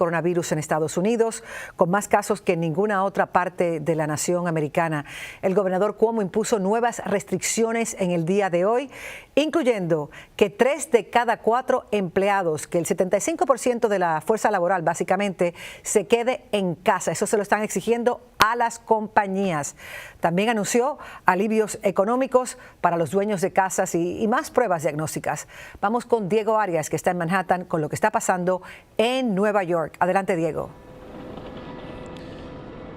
coronavirus en Estados Unidos, con más casos que en ninguna otra parte de la nación americana. El gobernador Cuomo impuso nuevas restricciones en el día de hoy, incluyendo que 3 de cada 4 empleados, que el 75% de la fuerza laboral básicamente, se quede en casa. Eso se lo están exigiendo a las compañías. También anunció alivios económicos para los dueños de casas y más pruebas diagnósticas. Vamos con Diego Arias, que está en Manhattan, con lo que está pasando en Nueva York. Adelante, Diego.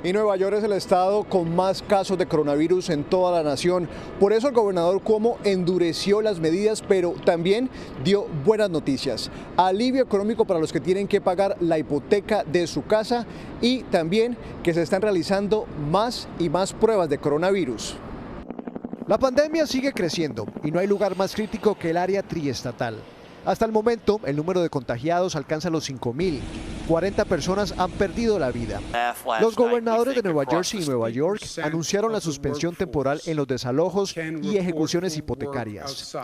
Y Nueva York es el estado con más casos de coronavirus en toda la nación. Por eso el gobernador Cuomo endureció las medidas, pero también dio buenas noticias. Alivio económico para los que tienen que pagar la hipoteca de su casa y también que se están realizando más y más pruebas de coronavirus. La pandemia sigue creciendo y no hay lugar más crítico que el área triestatal. Hasta el momento, el número de contagiados alcanza los 5,000. 40 personas han perdido la vida. Los gobernadores de Nueva Jersey y Nueva York anunciaron la suspensión temporal en los desalojos y ejecuciones hipotecarias.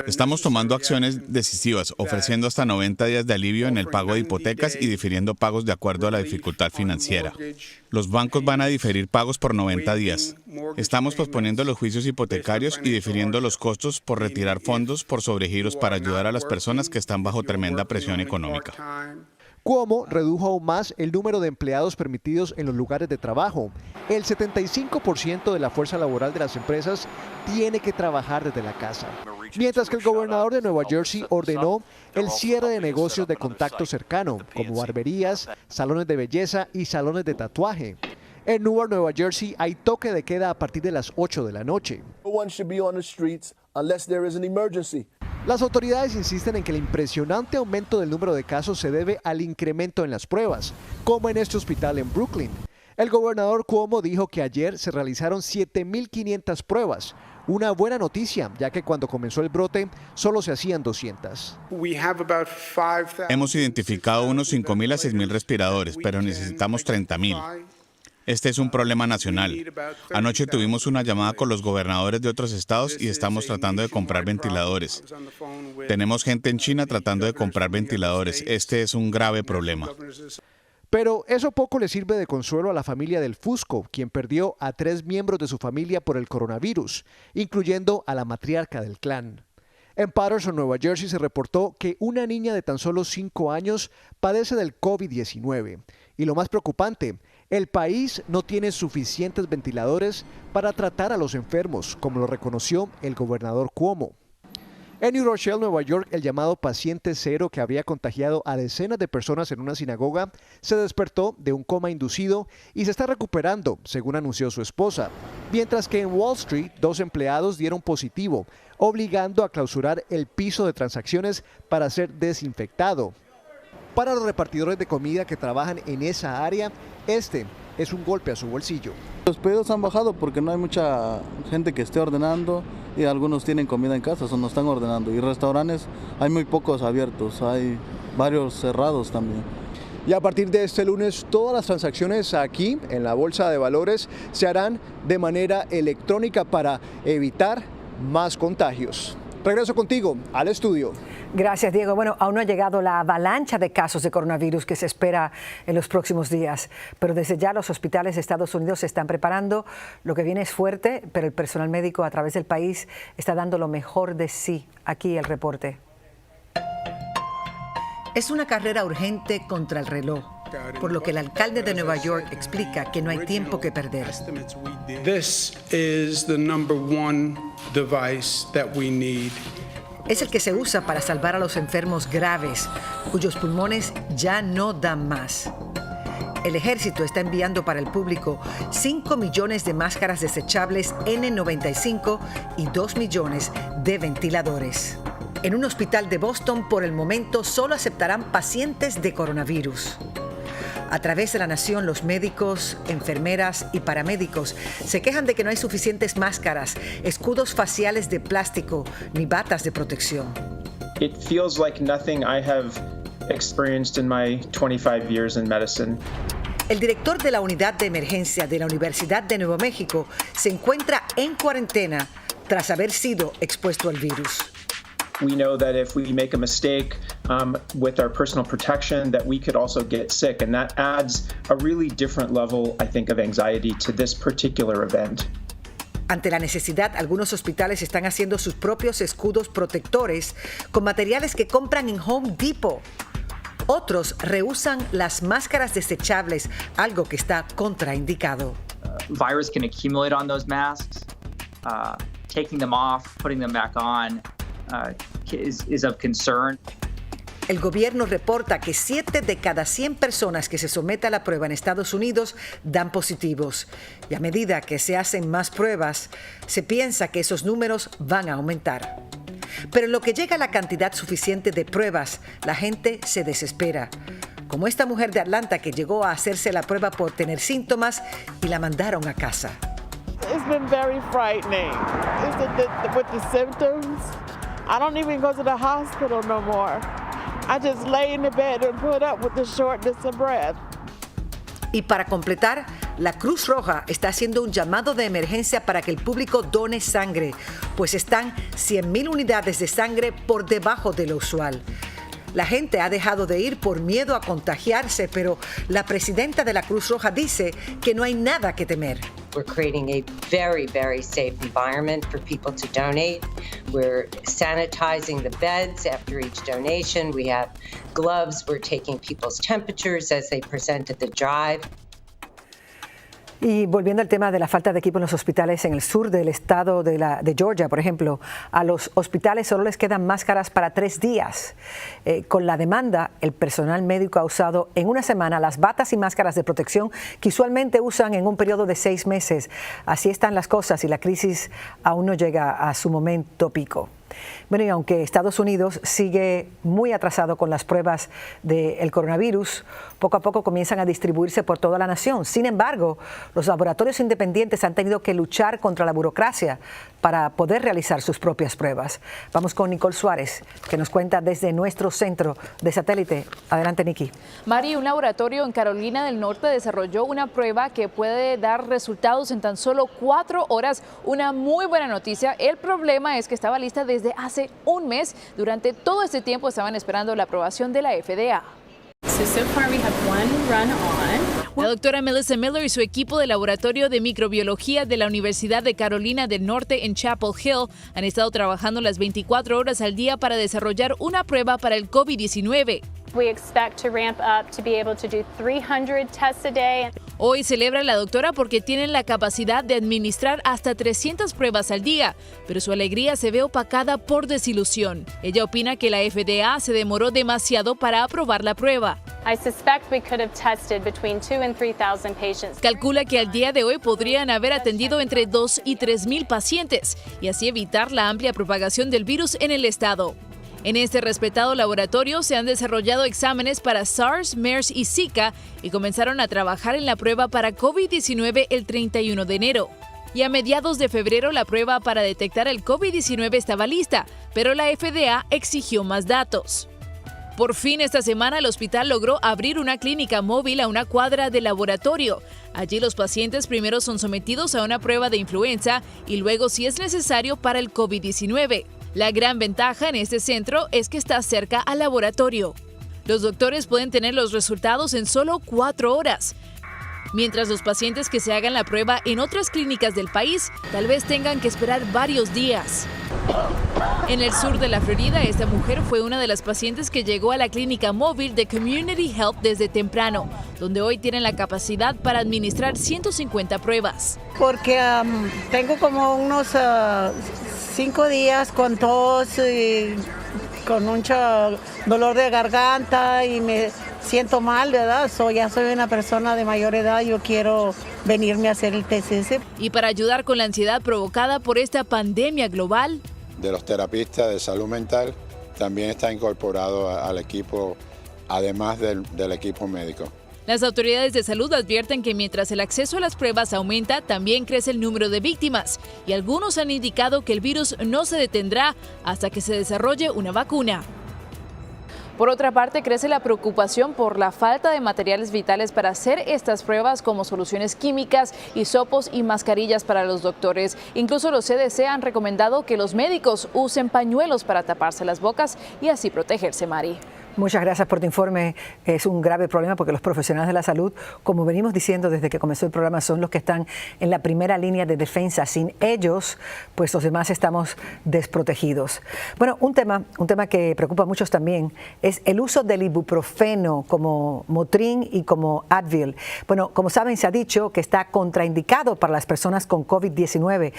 Estamos tomando acciones decisivas, ofreciendo hasta 90 días de alivio en el pago de hipotecas y difiriendo pagos de acuerdo a la dificultad financiera. Los bancos van a diferir pagos por 90 días. Estamos posponiendo los juicios hipotecarios y difiriendo los costos por retirar fondos por sobregiros para ayudar a las personas que están bajo tremenda presión económica. Cuomo redujo aún más el número de empleados permitidos en los lugares de trabajo. El 75% de la fuerza laboral de las empresas tiene que trabajar desde la casa. Mientras que el gobernador de Nueva Jersey ordenó el cierre de negocios de contacto cercano, como barberías, salones de belleza y salones de tatuaje. En Newark, Nueva Jersey, hay toque de queda a partir de las 8 de la noche. Las autoridades insisten en que el impresionante aumento del número de casos se debe al incremento en las pruebas, como en este hospital en Brooklyn. El gobernador Cuomo dijo que ayer se realizaron 7,500 pruebas. Una buena noticia, ya que cuando comenzó el brote solo se hacían 200. Hemos identificado unos 5,000 a 6,000 respiradores, pero necesitamos 30,000. Este es un problema nacional. Anoche tuvimos una llamada con los gobernadores de otros estados y estamos tratando de comprar ventiladores. Tenemos gente en China tratando de comprar ventiladores. Este es un grave problema. Pero eso poco le sirve de consuelo a la familia del Fusco, quien perdió a 3 miembros de su familia por el coronavirus, incluyendo a la matriarca del clan. En Paterson, Nueva Jersey, se reportó que una niña de tan solo 5 años padece del COVID-19. Y lo más preocupante, el país no tiene suficientes ventiladores para tratar a los enfermos, como lo reconoció el gobernador Cuomo. En New Rochelle, Nueva York, el llamado paciente cero que había contagiado a decenas de personas en una sinagoga se despertó de un coma inducido y se está recuperando, según anunció su esposa. Mientras que en Wall Street, 2 empleados dieron positivo, obligando a clausurar el piso de transacciones para ser desinfectado. Para los repartidores de comida que trabajan en esa área, este es un golpe a su bolsillo. Los pedidos han bajado porque no hay mucha gente que esté ordenando y algunos tienen comida en casa, o no están ordenando. Y restaurantes hay muy pocos abiertos, hay varios cerrados también. Y a partir de este lunes, todas las transacciones aquí en la Bolsa de Valores se harán de manera electrónica para evitar más contagios. Regreso contigo al estudio. Gracias, Diego. Bueno, aún no ha llegado la avalancha de casos de coronavirus que se espera en los próximos días, pero desde ya los hospitales de Estados Unidos se están preparando. Lo que viene es fuerte, pero el personal médico a través del país está dando lo mejor de sí. Aquí el reporte. Es una carrera urgente contra el reloj, por lo que el alcalde de Nueva York explica que no hay tiempo que perder. This is the number one device that we need. Es el que se usa para salvar a los enfermos graves, cuyos pulmones ya no dan más. El ejército está enviando para el público 5 millones de máscaras desechables N95 y 2 millones de ventiladores. En un hospital de Boston, por el momento, solo aceptarán pacientes de coronavirus. A través de la nación, los médicos, enfermeras y paramédicos se quejan de que no hay suficientes máscaras, escudos faciales de plástico ni batas de protección. It feels like nothing I have experienced in my 25 years in medicine. El director de la unidad de emergencia de la Universidad de Nuevo México se encuentra en cuarentena tras haber sido expuesto al virus. We know that if we make a mistake, with our personal protection, that we could also get sick. And that adds a really different level, I think, of anxiety to this particular event. Ante la necesidad, algunos hospitales están haciendo sus propios escudos protectores con materiales que compran en Home Depot. Otros reusan las máscaras desechables, algo que está contraindicado. Virus can accumulate on those masks. Taking them off, putting them back on is of concern. El gobierno reporta que 7 de cada 100 personas que se someten a la prueba en Estados Unidos dan positivos. Y a medida que se hacen más pruebas, se piensa que esos números van a aumentar. Pero en lo que llega a la cantidad suficiente de pruebas, la gente se desespera. Como esta mujer de Atlanta que llegó a hacerse la prueba por tener síntomas y la mandaron a casa. It's been very frightening. With the symptoms, I don't even go to the hospital no more. I just lay in the bed and put up with the shortness of breath. Y para completar, la Cruz Roja está haciendo un llamado de emergencia para que el público done sangre, pues están 100,000 unidades de sangre por debajo de lo usual. La gente ha dejado de ir por miedo a contagiarse, pero la presidenta de la Cruz Roja dice que no hay nada que temer. We're creating a very, very safe environment for people to donate. We're sanitizing the beds after each donation. We have gloves. We're taking people's temperatures as they present at the drive. Y volviendo al tema de la falta de equipo en los hospitales en el sur del estado de Georgia, por ejemplo, a los hospitales solo les quedan máscaras para 3 días. Con la demanda, el personal médico ha usado en una semana las batas y máscaras de protección que usualmente usan en un periodo de 6 meses. Así están las cosas y la crisis aún no llega a su momento pico. Bueno, y aunque Estados Unidos sigue muy atrasado con las pruebas del coronavirus, poco a poco comienzan a distribuirse por toda la nación. Sin embargo, los laboratorios independientes han tenido que luchar contra la burocracia para poder realizar sus propias pruebas. Vamos con Nicole Suárez, que nos cuenta desde nuestro centro de satélite. Adelante, Nikki. Mari, un laboratorio en Carolina del Norte desarrolló una prueba que puede dar resultados en tan solo 4 horas. Una muy buena noticia. El problema es que estaba lista desde hace un mes. Durante todo este tiempo estaban esperando la aprobación de la FDA. La doctora Melissa Miller y su equipo de laboratorio de microbiología de la Universidad de Carolina del Norte en Chapel Hill han estado trabajando las 24 horas al día para desarrollar una prueba para el COVID-19. We expect to ramp up to be able to do 300 tests a day. Hoy celebra la doctora porque tienen la capacidad de administrar hasta 300 pruebas al día, pero su alegría se ve opacada por desilusión. Ella opina que la FDA se demoró demasiado para aprobar la prueba. I suspect we could have tested between 2,000 and 3,000 patients. Calcula que al día de hoy podrían haber atendido entre 2,000 y 3,000 pacientes y así evitar la amplia propagación del virus en el estado. En este respetado laboratorio se han desarrollado exámenes para SARS, MERS y Zika y comenzaron a trabajar en la prueba para COVID-19 el 31 de enero. Y a mediados de febrero la prueba para detectar el COVID-19 estaba lista, pero la FDA exigió más datos. Por fin esta semana el hospital logró abrir una clínica móvil a una cuadra del laboratorio. Allí los pacientes primero son sometidos a una prueba de influenza y luego, si es necesario, para el COVID-19. La gran ventaja en este centro es que está cerca al laboratorio. Los doctores pueden tener los resultados en solo 4 horas, mientras los pacientes que se hagan la prueba en otras clínicas del país tal vez tengan que esperar varios días. En el sur de la Florida, esta mujer fue una de las pacientes que llegó a la clínica móvil de Community Health desde temprano, donde hoy tienen la capacidad para administrar 150 pruebas. Porque tengo como unos 5 días con tos y con mucho dolor de garganta y me siento mal, ¿verdad? Ya soy una persona de mayor edad, yo quiero venirme a hacer el TCC. Y para ayudar con la ansiedad provocada por esta pandemia global, de los terapistas de salud mental también está incorporado al equipo, además del equipo médico. Las autoridades de salud advierten que mientras el acceso a las pruebas aumenta, también crece el número de víctimas y algunos han indicado que el virus no se detendrá hasta que se desarrolle una vacuna. Por otra parte, crece la preocupación por la falta de materiales vitales para hacer estas pruebas, como soluciones químicas, hisopos y mascarillas para los doctores. Incluso los CDC han recomendado que los médicos usen pañuelos para taparse las bocas y así protegerse, Mari. Muchas gracias por tu informe. Es un grave problema porque los profesionales de la salud, como venimos diciendo desde que comenzó el programa, son los que están en la primera línea de defensa. Sin ellos, pues los demás estamos desprotegidos. Bueno, un tema que preocupa a muchos también es el uso del ibuprofeno como Motrin y como Advil. Bueno, como saben, se ha dicho que está contraindicado para las personas con COVID-19.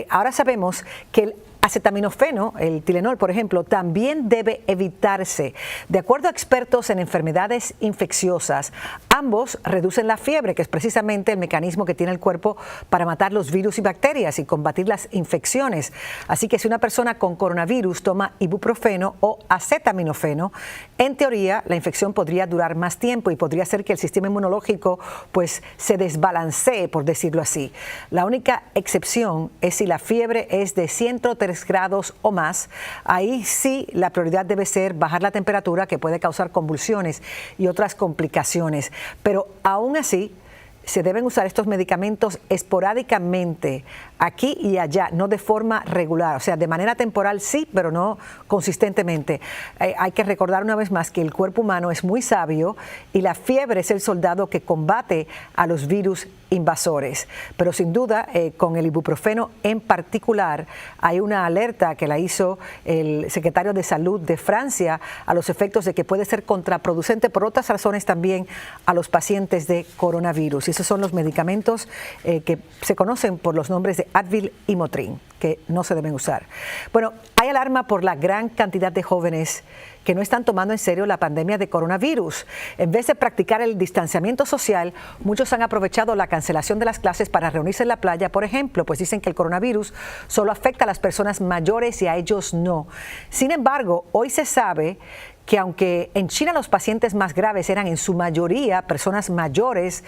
Ahora sabemos que el acetaminofeno, el Tylenol, por ejemplo, también debe evitarse. De acuerdo a expertos en enfermedades infecciosas, ambos reducen la fiebre, que es precisamente el mecanismo que tiene el cuerpo para matar los virus y bacterias y combatir las infecciones. Así que si una persona con coronavirus toma ibuprofeno o acetaminofeno, en teoría la infección podría durar más tiempo y podría ser que el sistema inmunológico pues se desbalancee, por decirlo así. La única excepción es si la fiebre es de 103 grados o más. Ahí sí la prioridad debe ser bajar la temperatura, que puede causar convulsiones y otras complicaciones. Pero aún así se deben usar estos medicamentos esporádicamente, aquí y allá, no de forma regular. O sea, de manera temporal sí, pero no consistentemente. Hay que recordar una vez más que el cuerpo humano es muy sabio y la fiebre es el soldado que combate a los virus invasores. Pero sin duda, con el ibuprofeno en particular, hay una alerta que la hizo el secretario de Salud de Francia a los efectos de que puede ser contraproducente por otras razones también a los pacientes de coronavirus. Y esos son los medicamentos que se conocen por los nombres de Advil y Motrin, que no se deben usar. Bueno, hay alarma por la gran cantidad de jóvenes que no están tomando en serio la pandemia de coronavirus. En vez de practicar el distanciamiento social, muchos han aprovechado la cancelación de las clases para reunirse en la playa, por ejemplo, pues dicen que el coronavirus solo afecta a las personas mayores y a ellos no. Sin embargo, hoy se sabe que aunque en China los pacientes más graves eran en su mayoría personas mayores,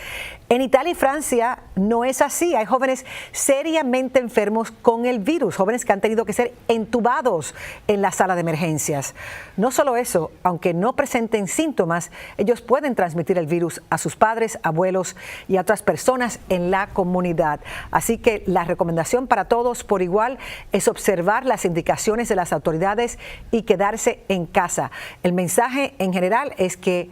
en Italia y Francia no es así. Hay jóvenes seriamente enfermos con el virus, jóvenes que han tenido que ser entubados en la sala de emergencias. No solo eso, aunque no presenten síntomas, ellos pueden transmitir el virus a sus padres, abuelos y a otras personas en la comunidad. Así que la recomendación para todos por igual es observar las indicaciones de las autoridades y quedarse en casa. El mensaje en general es que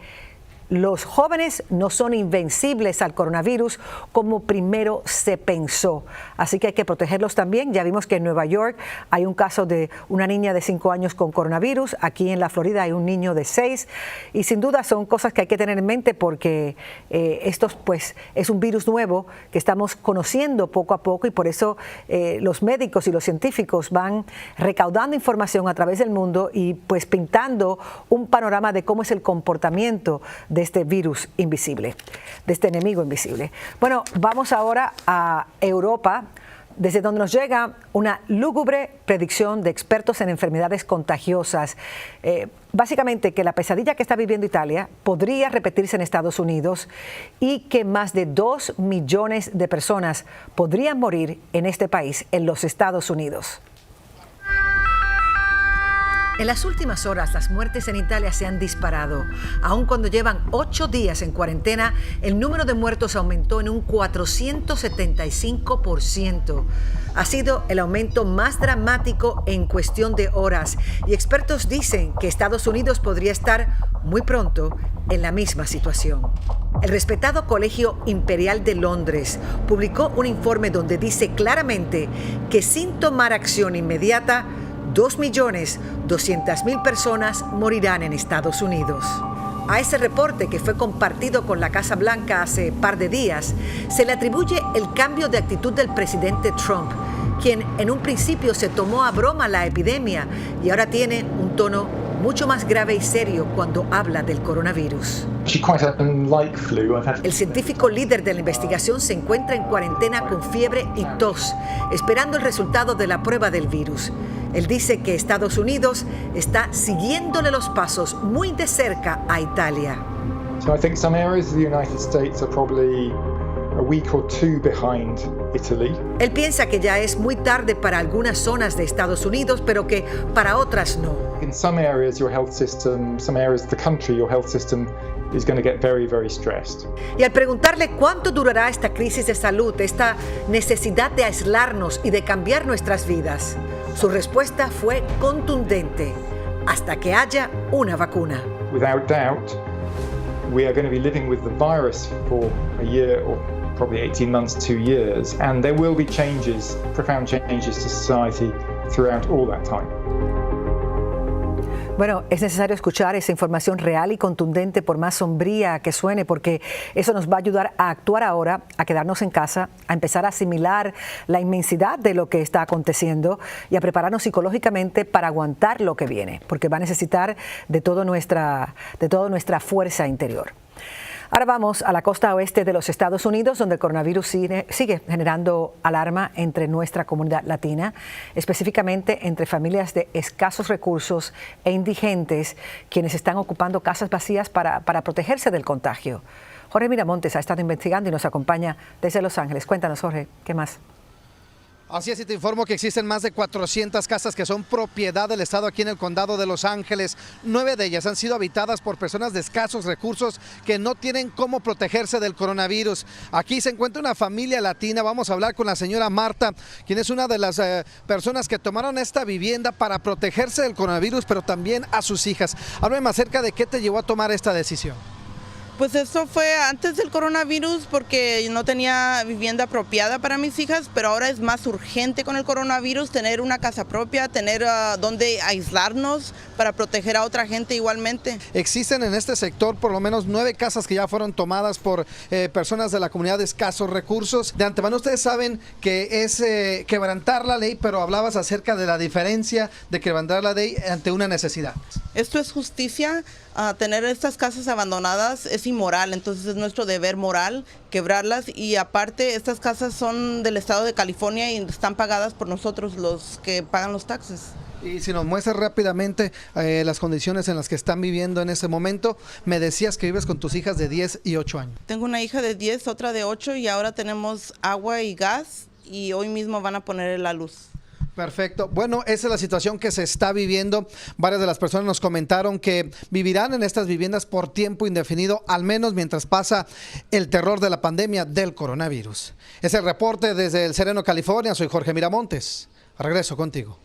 los jóvenes no son invencibles al coronavirus como primero se pensó. Así que hay que protegerlos también. Ya vimos que en Nueva York hay un caso de una niña de 5 años con coronavirus. Aquí en la Florida hay un niño de 6. Y sin duda son cosas que hay que tener en mente porque esto pues es un virus nuevo que estamos conociendo poco a poco y por eso los médicos y los científicos van recaudando información a través del mundo y pues pintando un panorama de cómo es el comportamiento de este virus invisible, de este enemigo invisible. Bueno, vamos ahora a Europa, desde donde nos llega una lúgubre predicción de expertos en enfermedades contagiosas. Básicamente que la pesadilla que está viviendo Italia podría repetirse en Estados Unidos y que más de 2 millones de personas podrían morir en este país, en los Estados Unidos. En las últimas horas, las muertes en Italia se han disparado. Aun cuando llevan 8 días en cuarentena, el número de muertos aumentó en un 475%. Ha sido el aumento más dramático en cuestión de horas y expertos dicen que Estados Unidos podría estar muy pronto en la misma situación. El respetado Colegio Imperial de Londres publicó un informe donde dice claramente que sin tomar acción inmediata, 2.200.000 personas morirán en Estados Unidos. A ese reporte, que fue compartido con la Casa Blanca hace par de días, se le atribuye el cambio de actitud del presidente Trump, quien en un principio se tomó a broma la epidemia y ahora tiene un tono mucho más grave y serio cuando habla del coronavirus. El científico líder de la investigación se encuentra en cuarentena con fiebre y tos, esperando el resultado de la prueba del virus. Él dice que Estados Unidos está siguiéndole los pasos muy de cerca a Italia. So I think some areas of the United States are probably a week or two behind Italy. Él piensa que ya es muy tarde para algunas zonas de Estados Unidos, pero que para otras no. In some areas your health system, some areas of the country, your health system is going to get very, very stressed. Y al preguntarle cuánto durará esta crisis de salud, esta necesidad de aislarnos y de cambiar nuestras vidas, su respuesta fue contundente: hasta que haya una vacuna. without doubt, we are going to be living with the virus for a year or probably 18 months, 2 years, and there will be changes, profound changes to society throughout all that time. Bueno, es necesario escuchar esa información real y contundente, por más sombría que suene, porque eso nos va a ayudar a actuar ahora, a quedarnos en casa, a empezar a asimilar la inmensidad de lo que está aconteciendo y a prepararnos psicológicamente para aguantar lo que viene, porque va a necesitar de toda nuestra fuerza interior. Ahora vamos a la costa oeste de los Estados Unidos, donde el coronavirus sigue generando alarma entre nuestra comunidad latina, específicamente entre familias de escasos recursos e indigentes, quienes están ocupando casas vacías para protegerse del contagio. Jorge Miramontes ha estado investigando y nos acompaña desde Los Ángeles. Cuéntanos, Jorge, ¿qué más? Así es, y te informo que existen más de 400 casas que son propiedad del Estado aquí en el condado de Los Ángeles. 9 de ellas han sido habitadas por personas de escasos recursos que no tienen cómo protegerse del coronavirus. Aquí se encuentra una familia latina. Vamos a hablar con la señora Marta, quien es una de las personas que tomaron esta vivienda para protegerse del coronavirus, pero también a sus hijas. Háblame acerca de qué te llevó a tomar esta decisión. Pues eso fue antes del coronavirus porque no tenía vivienda apropiada para mis hijas, pero ahora es más urgente con el coronavirus tener una casa propia, tener donde aislarnos para proteger a otra gente igualmente. Existen en este sector por lo menos 9 casas que ya fueron tomadas por personas de la comunidad de escasos recursos. De antemano ustedes saben que es quebrantar la ley, pero hablabas acerca de la diferencia de quebrantar la ley ante una necesidad. Esto es justicia. Tener estas casas abandonadas es inmoral, entonces es nuestro deber moral quebrarlas, y aparte estas casas son del estado de California y están pagadas por nosotros los que pagan los taxes. Y si nos muestras rápidamente las condiciones en las que están viviendo en este momento, me decías que vives con tus hijas de 10 y 8 años. Tengo una hija de 10, otra de 8 y ahora tenemos agua y gas y hoy mismo van a poner la luz. Perfecto. Bueno, esa es la situación que se está viviendo. Varias de las personas nos comentaron que vivirán en estas viviendas por tiempo indefinido, al menos mientras pasa el terror de la pandemia del coronavirus. Es el reporte desde el Sereno, California. Soy Jorge Miramontes. Regreso contigo.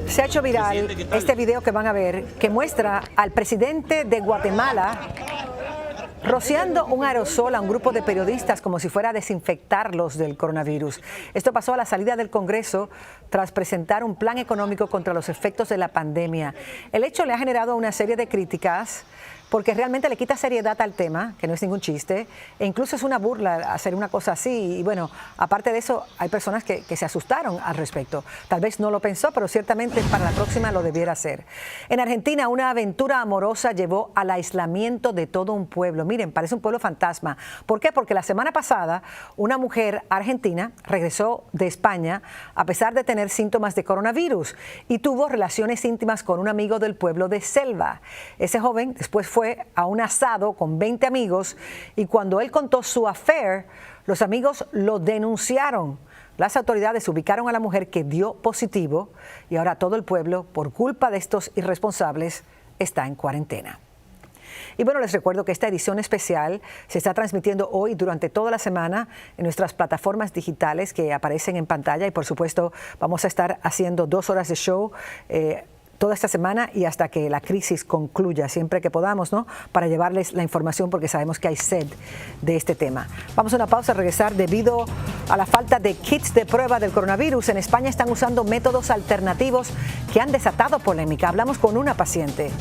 Se ha hecho viral este video que van a ver, que muestra al presidente de Guatemala rociando un aerosol a un grupo de periodistas como si fuera a desinfectarlos del coronavirus. Esto pasó a la salida del Congreso tras presentar un plan económico contra los efectos de la pandemia. El hecho le ha generado una serie de críticas porque realmente le quita seriedad al tema, que no es ningún chiste, e incluso es una burla hacer una cosa así. Y bueno, aparte de eso, hay personas que se asustaron al respecto. Tal vez no lo pensó, pero ciertamente para la próxima lo debiera hacer. En Argentina, una aventura amorosa llevó al aislamiento de todo un pueblo. Miren, parece un pueblo fantasma. ¿Por qué? Porque la semana pasada, una mujer argentina regresó de España a pesar de tener síntomas de coronavirus y tuvo relaciones íntimas con un amigo del pueblo de Selva. Ese joven después fue a un asado con 20 amigos y cuando él contó su affair, los amigos lo denunciaron. Las autoridades ubicaron a la mujer que dio positivo y ahora todo el pueblo, por culpa de estos irresponsables, está en cuarentena. Y bueno, les recuerdo que esta edición especial se está transmitiendo hoy durante toda la semana en nuestras plataformas digitales que aparecen en pantalla y por supuesto vamos a estar haciendo 2 horas de show toda esta semana y hasta que la crisis concluya, siempre que podamos, ¿no? Para llevarles la información porque sabemos que hay sed de este tema. Vamos a una pausa, a regresar. Debido a la falta de kits de prueba del coronavirus, en España están usando métodos alternativos que han desatado polémica. Hablamos con una paciente.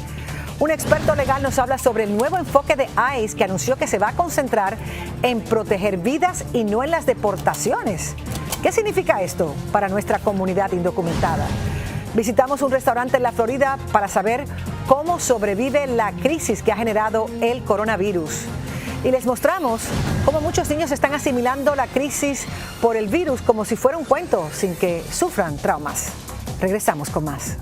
Un experto legal nos habla sobre el nuevo enfoque de ICE que anunció que se va a concentrar en proteger vidas y no en las deportaciones. ¿Qué significa esto para nuestra comunidad indocumentada? Visitamos un restaurante en la Florida para saber cómo sobrevive la crisis que ha generado el coronavirus. Y les mostramos cómo muchos niños están asimilando la crisis por el virus como si fuera un cuento, sin que sufran traumas. Regresamos con más.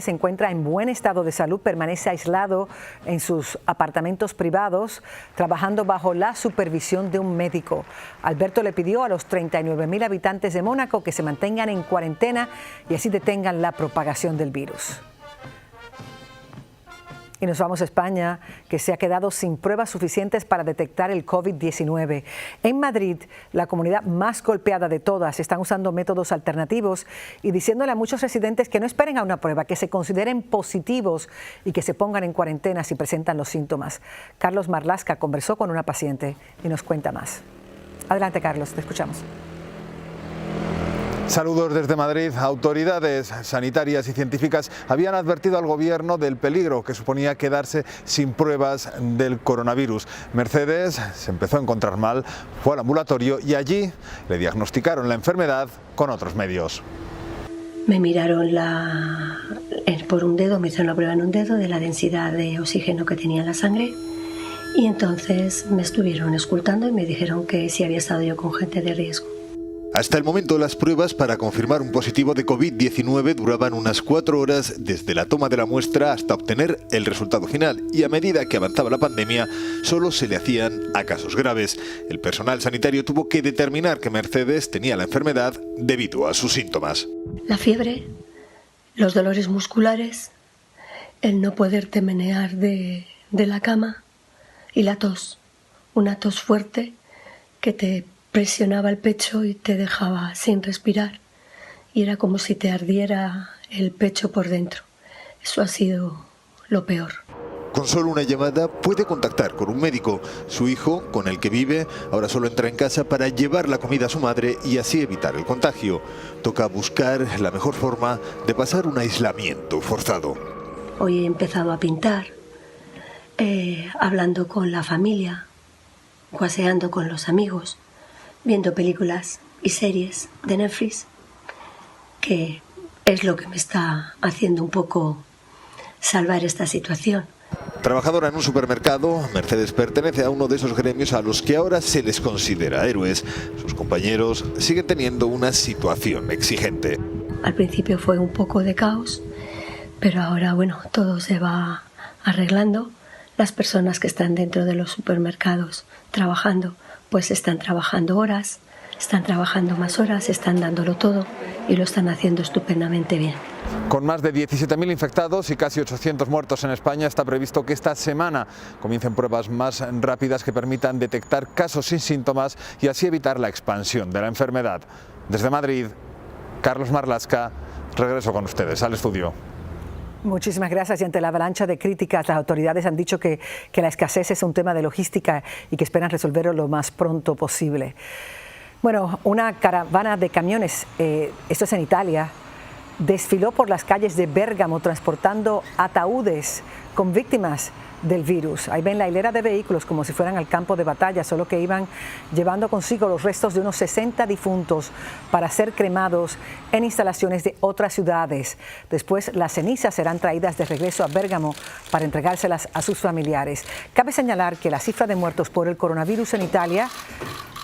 Se encuentra en buen estado de salud, permanece aislado en sus apartamentos privados, trabajando bajo la supervisión de un médico. Alberto le pidió a los 39,000 habitantes de Mónaco que se mantengan en cuarentena y así detengan la propagación del virus. Y nos vamos a España, que se ha quedado sin pruebas suficientes para detectar el COVID-19. En Madrid, la comunidad más golpeada de todas, están usando métodos alternativos y diciéndole a muchos residentes que no esperen a una prueba, que se consideren positivos y que se pongan en cuarentena si presentan los síntomas. Carlos Marlasca conversó con una paciente y nos cuenta más. Adelante, Carlos, te escuchamos. Saludos desde Madrid. Autoridades sanitarias y científicas habían advertido al gobierno del peligro que suponía quedarse sin pruebas del coronavirus. Mercedes se empezó a encontrar mal, fue al ambulatorio y allí le diagnosticaron la enfermedad con otros medios. Me miraron por un dedo, me hicieron la prueba en un dedo de la densidad de oxígeno que tenía en la sangre y entonces me estuvieron escultando y me dijeron que si había estado yo con gente de riesgo. Hasta el momento las pruebas para confirmar un positivo de COVID-19 duraban unas 4 horas desde la toma de la muestra hasta obtener el resultado final y a medida que avanzaba la pandemia solo se le hacían a casos graves. El personal sanitario tuvo que determinar que Mercedes tenía la enfermedad debido a sus síntomas. La fiebre, los dolores musculares, el no poderte menear de la cama y la tos, una tos fuerte que te presionaba el pecho y te dejaba sin respirar y era como si te ardiera el pecho por dentro. Eso ha sido lo peor. Con solo una llamada puede contactar con un médico. Su hijo, con el que vive, ahora solo entra en casa para llevar la comida a su madre y así evitar el contagio. Toca buscar la mejor forma de pasar un aislamiento forzado. Hoy he empezado a pintar, hablando con la familia, paseando con los amigos, viendo películas y series de Netflix, que es lo que me está haciendo un poco salvar esta situación. Trabajadora en un supermercado, Mercedes pertenece a uno de esos gremios a los que ahora se les considera héroes. Sus compañeros siguen teniendo una situación exigente. Al principio fue un poco de caos, pero ahora, bueno, todo se va arreglando. Las personas que están dentro de los supermercados trabajando, pues están trabajando horas, están trabajando más horas, están dándolo todo y lo están haciendo estupendamente bien. Con más de 17.000 infectados y casi 800 muertos en España, está previsto que esta semana comiencen pruebas más rápidas que permitan detectar casos sin síntomas y así evitar la expansión de la enfermedad. Desde Madrid, Carlos Marlasca, regreso con ustedes al estudio. Muchísimas gracias. Y ante la avalancha de críticas, las autoridades han dicho que la escasez es un tema de logística y que esperan resolverlo lo más pronto posible. Bueno, una caravana de camiones, esto es en Italia, desfiló por las calles de Bérgamo transportando ataúdes con víctimas del virus. Ahí ven la hilera de vehículos como si fueran al campo de batalla, solo que iban llevando consigo los restos de unos 60 difuntos para ser cremados en instalaciones de otras ciudades. Después las cenizas serán traídas de regreso a Bérgamo para entregárselas a sus familiares. Cabe señalar que la cifra de muertos por el coronavirus en Italia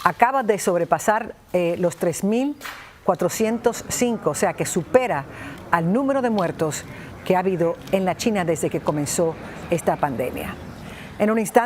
acaba de sobrepasar los 3.405, o sea que supera al número de muertos que ha habido en la China desde que comenzó esta pandemia. En un instante